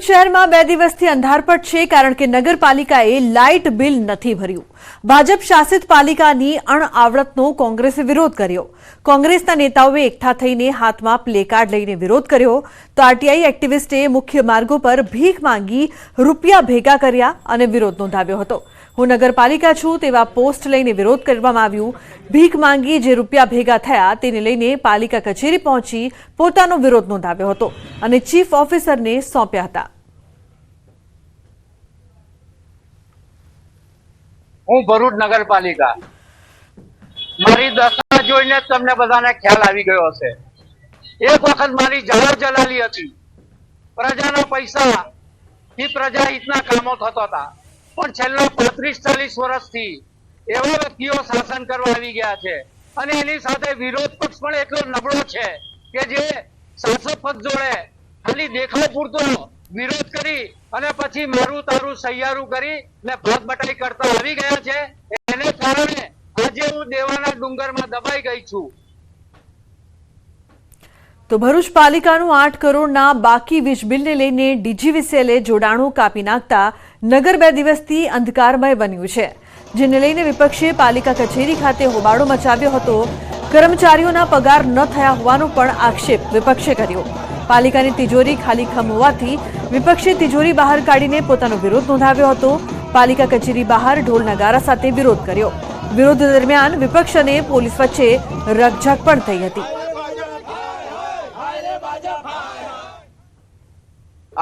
શહેરમાં 2 દિવસથી અંધારપટ છે કારણ કે નગરપાલિકાએ લાઇટ બિલ નથી ભર્યું। ભાજપ શાસિત પાલિકાની અણઆવડતનો કોંગ્રેસે વિરોધ કર્યો। કોંગ્રેસના નેતાઓએ એકઠા થઈને હાથમાં પ્લેકાર્ડ લઈને વિરોધ કર્યો તો આરટીઆઈ એક્ટિવિસ્ટે મુખ્ય માર્ગો પર ભીખ માંગી રૂપિયા ભેગા કર્યા અને વિરોધ નોંધાવ્યો હતો। હું નગરપાલિકા છું તેવા પોસ્ટ લઈને વિરોધ કરવામાં આવ્યું। ભીખ માંગી જે રૂપિયા ભેગા થયા તેને લઈને પાલિકા કચેરી પહોંચી પોતાનો વિરોધ નોંધાવ્યો હતો અને ચીફ ઓફિસરને સોંપ્યા હતા। હું ભરૂચ નગરપાલિકા મારી દશા જોઈને તમને બધાને ખ્યાલ આવી ગયો હશે। એક વખત મારી જવાબ જલાલી હતી, પ્રજાના પૈસાથી પ્રજા હિતના કામો થતા હતા, પણ છેલ્લા 35-40 વર્ષથી એવા વ્યક્તિઓ શાસન કરવા આવી ગયા છે અને એની સાથે વિરોધ પક્ષ પણ એટલો નબળો છે કે જે શાસક પક્ષ જોડે ખાલી દેખાવ પૂરતો વિરોધ કરી અને પછી મારું તારું સૈયારું કરી ને ભાગ બટાઈ કરતા આવી ગયા છે। એને કારણે આજે હું દેવાના ડુંગરમાં દબાઈ ગઈ છું। તો ભરૂચ પાલિકાનું 8 કરોડના બાકી વીજ બિલને લઈને ડીજીવીસીએલે જોડાણો કાપી નાખતા નગર 2 દિવસથી અંધકારમય બન્યું છે, જેને લઈને વિપક્ષે પાલિકા કચેરી ખાતે હોબાળો મચાવ્યો હતો। કર્મચારીઓના પગાર ન થયા હોવાનો પણ આક્ષેપ વિપક્ષે કર્યો। પાલિકાની તિજોરી ખાલીખમ હોવાથી વિપક્ષે તિજોરી બહાર કાઢીને પોતાનો વિરોધ નોંધાવ્યો હતો। પાલિકા કચેરી બહાર ઢોલ નગારા સાથે વિરોધ કર્યો। વિરોધ દરમિયાન વિપક્ષ અને પોલીસ વચ્ચે રકઝક પણ થઈ હતી।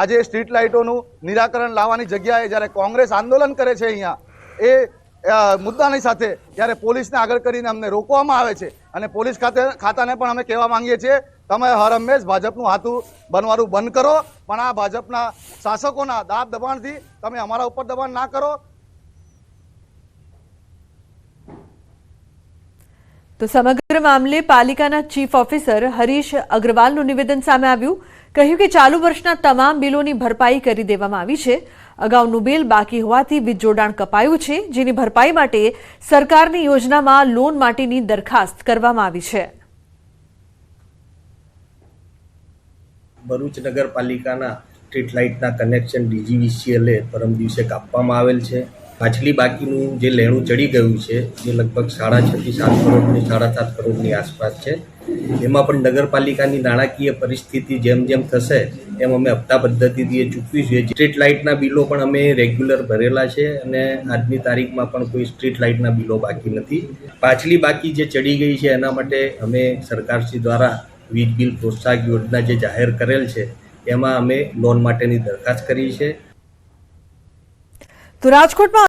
આજે સ્ટ્રીટ લાઇટોનું નિરાકરણ લાવવાની જગ્યાએ જ્યારે કોંગ્રેસ આંદોલન કરે છે અહીંયા એ મુદ્દાની સાથે જ્યારે પોલીસને આગળ કરીને અમને રોકવામાં આવે છે અને પોલીસ ખાતાને પણ અમે કહેવા માંગીએ છીએ તમે હર હંમેશ ભાજપનું હાથું બનવાનું બંધ કરો, પણ આ ભાજપના શાસકોના દાબ દબાણથી તમે અમારા ઉપર દબાણ ના કરો। તો સમગ્ર મામલે પાલિકાના ચીફ ઓફિસર હરીશ અગ્રવાલનું નિવેદન સામે આવ્યું। કહ્યું કે ચાલુ વર્ષના તમામ બિલોની ભરપાઈ કરી દેવામાં આવી છે। અગાઉનું બિલ બાકી હોવાથી વીજ જોડાણ કપાયું છે, જેની ભરપાઈ માટે સરકારની યોજનામાં લોન માટેની દરખાસ્ત કરવામાં આવી છે। ભરૂચ નગરપાલિકાના સ્ટ્રીટ લાઇટના કનેક્શન ડીજીવીસીએલે પરમ દિવસે કાપવામાં આવેલ છે। પાછલી બાકીનું જે લેણું ચડી ગયું છે જે લગભગ 6.5 થી 7 કરોડની 7.5 કરોડની આસપાસ છે। એમાં પણ નગરપાલિકાની નાણાકીય પરિસ્થિતિ જેમ જેમ થશે એમ અમે હપ્તા પદ્ધતિથી એ ચૂકવીશું। સ્ટ્રીટ લાઇટના બિલો પણ અમે રેગ્યુલર ભરેલા છે અને આજની તારીખમાં પણ કોઈ સ્ટ્રીટ લાઇટના બિલો બાકી નથી। પાછલી બાકી જે ચડી ગઈ છે એના માટે અમે સરકારશ્રી દ્વારા વીજ બિલ પ્રોત્સાહક યોજના જે જાહેર કરેલ છે એમાં અમે લોન માટેની દરખાસ્ત કરી છે। તો રાજકોટમાં